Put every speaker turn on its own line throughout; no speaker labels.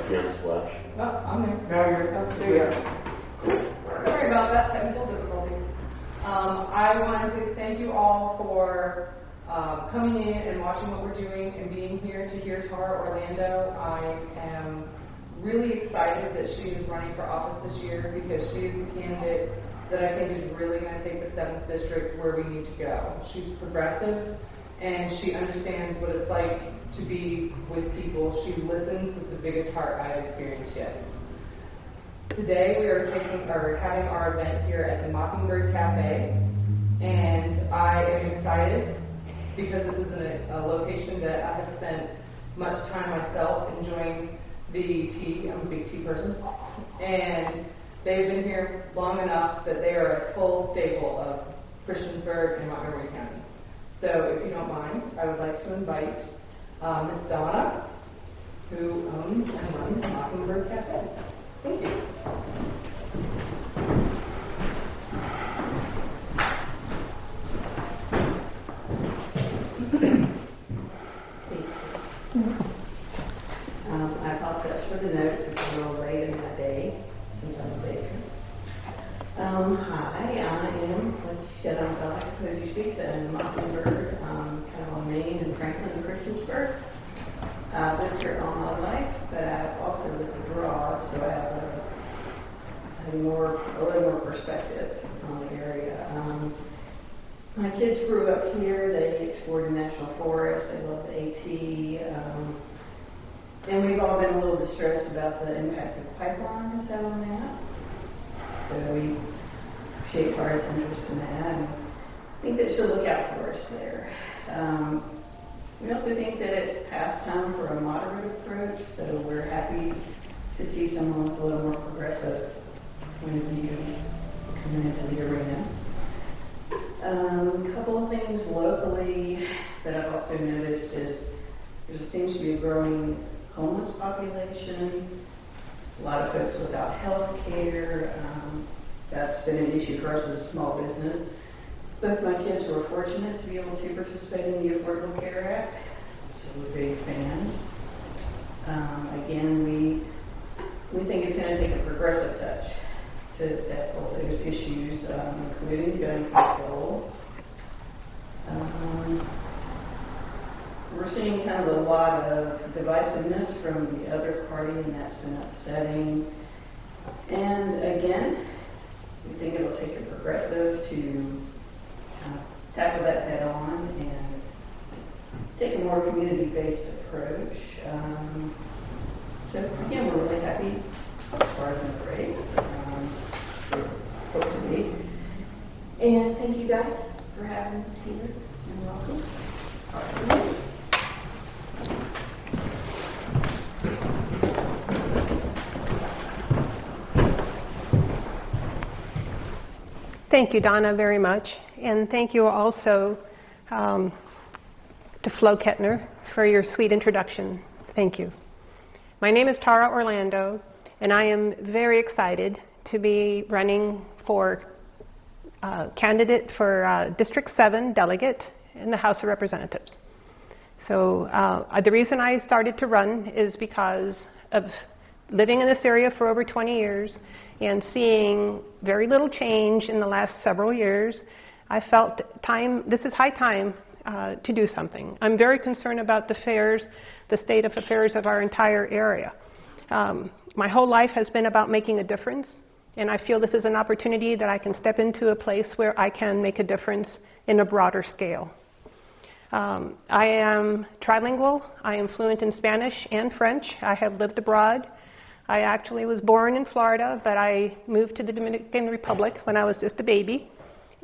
piano splash.
Oh, I'm there.
Now you're.
Oh, there you go. Sorry about that, technical difficulties. I wanted to thank you all for coming in and watching what we're doing and being here to hear Tara Orlando. I am really excited that she is running for office this year because she is the candidate that I think is really going to take the 7th district where we need to go. She's progressive and she understands what it's like to be with people. She listens with the biggest heart I've experienced yet. Today we are having our event here at the Mockingbird Cafe, and I am excited because this is a location that I have spent much time myself enjoying the tea. I'm a big tea person, and they've been here long enough that they are a full staple of Christiansburg and Montgomery County. So if you don't mind, I would like to invite Miss Donna, who owns and runs the Mockingbird Cafe. Thank you.
I apologize for the notes. It's a little late in my day since I'm a baker. Hi, I am, like she said, I'm Donna Posey Speaks at Mockingbird, kind of on Main and Franklin and Christiansburg. I've lived here all my life, but I've also lived abroad, so I have a little more perspective on the area. My kids grew up here. They explored the National Forest. They loved AT. And we've all been a little distressed about the impact of pipelines out on that. So we appreciate Tara's interest in that. And I think that she'll look out for us there. We also think that it's past time for a moderate approach, so we're happy to see someone with a little more progressive point of view coming into the arena. A couple of things locally that I've also noticed is there seems to be a growing homeless population, a lot of folks without health care. That's been an issue for us as a small business. Both my kids were fortunate to be able to participate in the Affordable Care Act, so we're big fans. Again, we think it's going to take a progressive touch to tackle those issues, including gun control. We're seeing kind of a lot of divisiveness from the other party, and that's been upsetting. And again, we think it'll take a progressive to tackle that head on and take a more community-based approach. So again, we're really happy as far as in the race. Hope to be. And thank you guys for having us here, and welcome.
Thank you, Donna, very much. And thank you also to Flo Kettner for your sweet introduction. Thank you. My name is Tara Orlando, and I am very excited to be running for candidate for District 7 delegate in the House of Representatives. So the reason I started to run is because of living in this area for over 20 years and seeing very little change in the last several years. I felt this is high time to do something. I'm very concerned about the state of affairs of our entire area. My whole life has been about making a difference, and I feel this is an opportunity that I can step into a place where I can make a difference in a broader scale. I am trilingual. I am fluent in Spanish and French. I have lived abroad. I actually was born in Florida, but I moved to the Dominican Republic when I was just a baby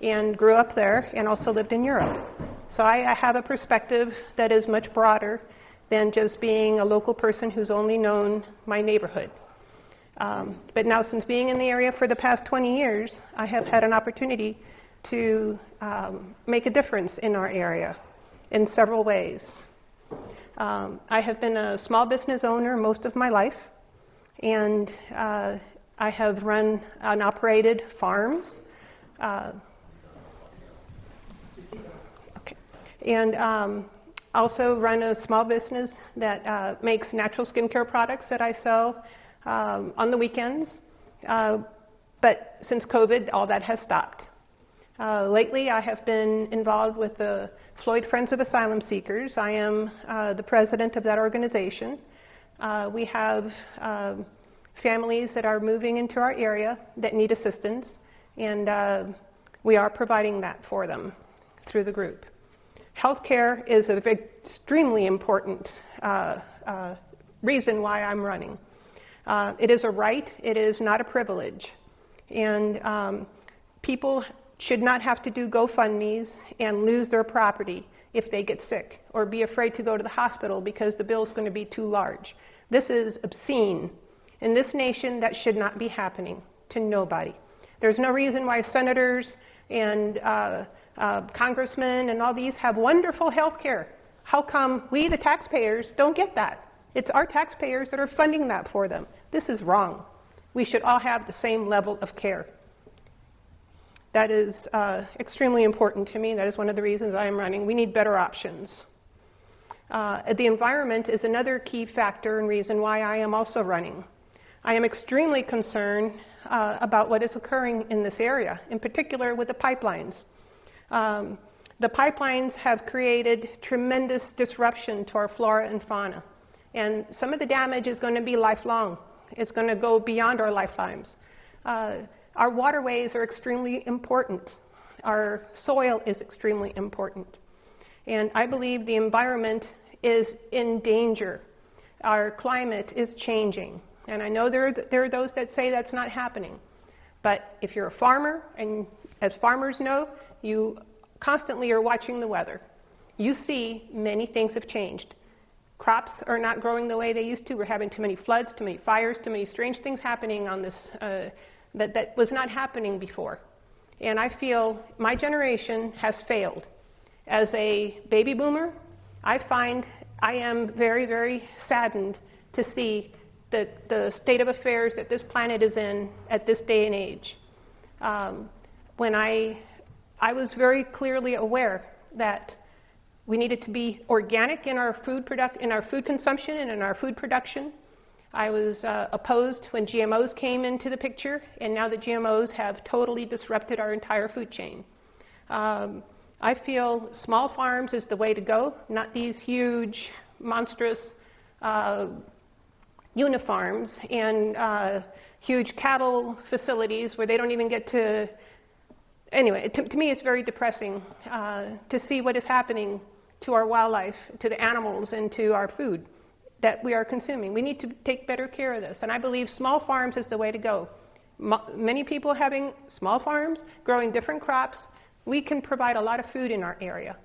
and grew up there, and also lived in Europe. So I have a perspective that is much broader than just being a local person who's only known my neighborhood. But now, since being in the area for the past 20 years, I have had an opportunity to make a difference in our area in several ways. I have been a small business owner most of my life, and I have run and operated farms. And also run a small business that makes natural skincare products that I sell on the weekends. But since COVID, all that has stopped. Lately, I have been involved with the Floyd Friends of Asylum Seekers. I am the president of that organization. We have families that are moving into our area that need assistance, and we are providing that for them through the group. Healthcare is an extremely important reason why I'm running. It is a right, it is not a privilege. And people should not have to do GoFundMes and lose their property if they get sick, or be afraid to go to the hospital because the bill is going to be too large. This is obscene. In this nation, that should not be happening to nobody. There's no reason why senators and congressmen and all these have wonderful health care. How come we, the taxpayers, don't get that? It's our taxpayers that are funding that for them. This is wrong. We should all have the same level of care. That is extremely important to me. That is one of the reasons I am running. We need better options. The environment is another key factor and reason why I am also running. I am extremely concerned about what is occurring in this area, in particular with the pipelines. The pipelines have created tremendous disruption to our flora and fauna, and some of the damage is going to be lifelong. It's going to go beyond our lifetimes. Our waterways are extremely important. Our soil is extremely important. And I believe the environment is in danger. Our climate is changing. And I know there are those that say that's not happening. But if you're a farmer, and as farmers know, you constantly are watching the weather. You see many things have changed. Crops are not growing the way they used to. We're having too many floods, too many fires, too many strange things happening on this that was not happening before. And I feel my generation has failed. As a baby boomer, I find I am very, very saddened to see the state of affairs that this planet is in at this day and age. When I was very clearly aware that we needed to be organic in our food consumption and in our food production. I was opposed when GMOs came into the picture, and now the GMOs have totally disrupted our entire food chain. I feel small farms is the way to go, not these huge, monstrous unifarms and huge cattle facilities where they don't even get to... Anyway, to me it's very depressing to see what is happening to our wildlife, to the animals, and to our food that we are consuming. We need to take better care of this, and I believe small farms is the way to go. Many people having small farms, growing different crops, we can provide a lot of food in our area.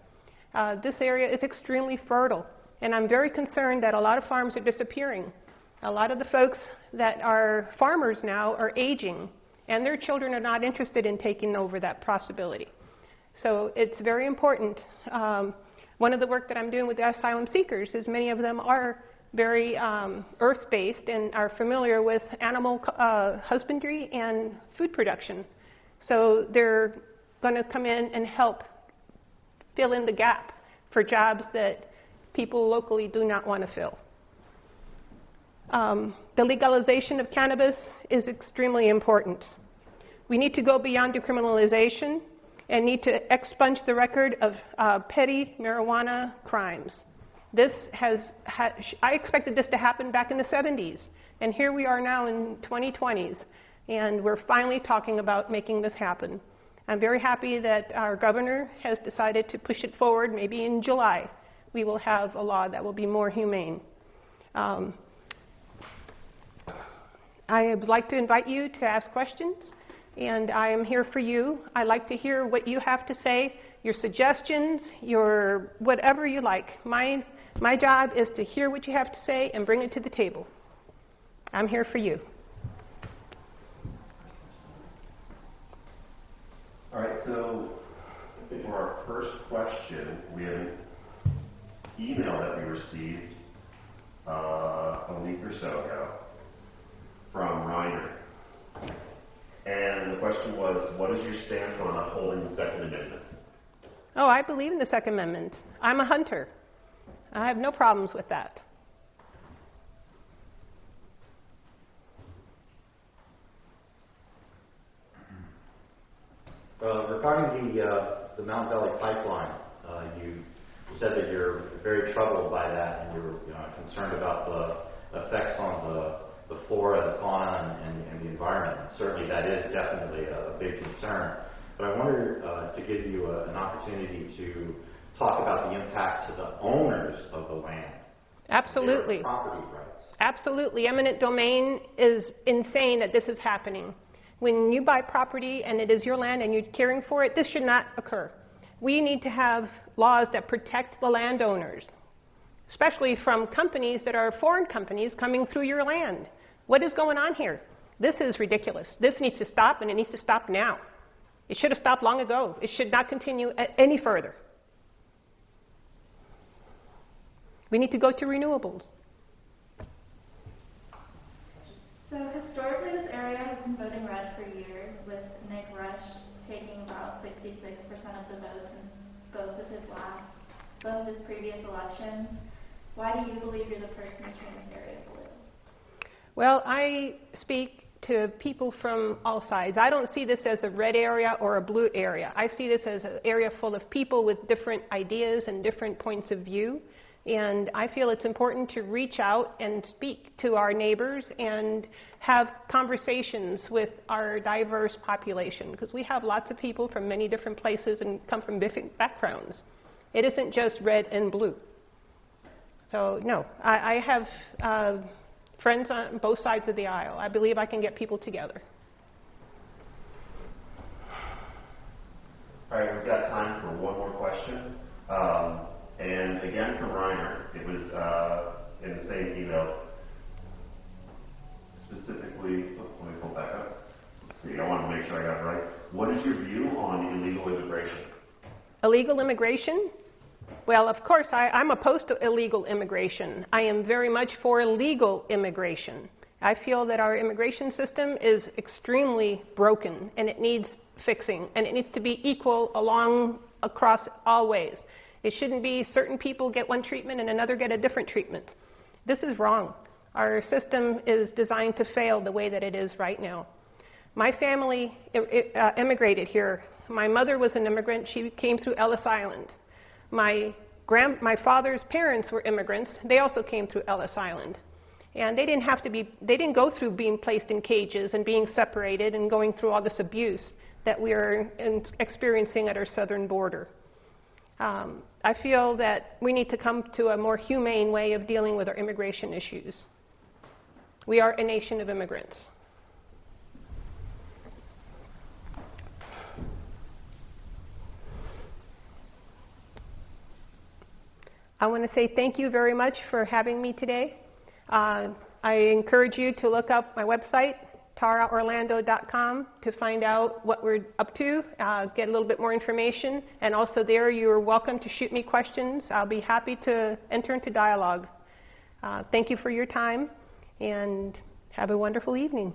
This area is extremely fertile, and I'm very concerned that a lot of farms are disappearing. A lot of the folks that are farmers now are aging, and their children are not interested in taking over that possibility. So it's very important. One of the work that I'm doing with the asylum seekers is many of them are very earth-based and are familiar with animal husbandry and food production. So they're going to come in and help fill in the gap for jobs that people locally do not want to fill. The legalization of cannabis is extremely important. We need to go beyond decriminalization and need to expunge the record of petty marijuana crimes. I expected this to happen back in the 70s, and here we are now in 2020s, and we're finally talking about making this happen. I'm very happy that our governor has decided to push it forward. Maybe in July we will have a law that will be more humane. I would like to invite you to ask questions, and I am here for you. I like to hear what you have to say, your suggestions, your whatever you like. My job is to hear what you have to say and bring it to the table. I'm here for you.
All right, so for our first question, we have an email that we received a week or so ago from Reiner. And the question was, what is your stance on upholding the Second Amendment?
Oh, I believe in the Second Amendment. I'm a hunter. I have no problems with that.
Regarding the Mountain Valley Pipeline, you said that you're very troubled by that, and you're concerned about the effects on the flora, the fauna, and the environment. And certainly, that is definitely a big concern. But I wonder to give you an opportunity to talk about the impact to the owners of the land.
Absolutely.
Their property rights.
Absolutely. Eminent domain is insane that this is happening. When you buy property and it is your land and you're caring for it, this should not occur. We need to have laws that protect the landowners, especially from companies that are foreign companies coming through your land. What is going on here? This is ridiculous. This needs to stop, and it needs to stop now. It should have stopped long ago. It should not continue any further. We need to go to renewables.
So historically, this area has been voting red for years, with Nick Rush taking about 66% of the votes in both of his previous elections. Why do you believe you're the person to turn this area blue?
Well, I speak to people from all sides. I don't see this as a red area or a blue area. I see this as an area full of people with different ideas and different points of view. And I feel it's important to reach out and speak to our neighbors and have conversations with our diverse population, because we have lots of people from many different places and come from different backgrounds. It isn't just red and blue. So no, I have friends on both sides of the aisle. I believe I can get people together.
All right, we've got time for one more question. And again, from Reiner, it was in the same email. Specifically, let me pull back up. Let's see, I want to make sure I got it right. What is your view on illegal immigration?
Illegal immigration? Well, of course, I'm opposed to illegal immigration. I am very much for legal immigration. I feel that our immigration system is extremely broken, and it needs fixing, and it needs to be equal across all ways. It shouldn't be certain people get one treatment and another get a different treatment. This is wrong. Our system is designed to fail the way that it is right now. My family immigrated here. My mother was an immigrant. She came through Ellis Island. My father's parents were immigrants. They also came through Ellis Island. And they didn't go through being placed in cages and being separated and going through all this abuse that we are experiencing at our southern border. I feel that we need to come to a more humane way of dealing with our immigration issues. We are a nation of immigrants. I want to say thank you very much for having me today. I encourage you to look up my website, taraorlando.com, to find out what we're up to, get a little bit more information, and also there you're welcome to shoot me questions. I'll be happy to enter into dialogue. Thank you for your time, and have a wonderful evening.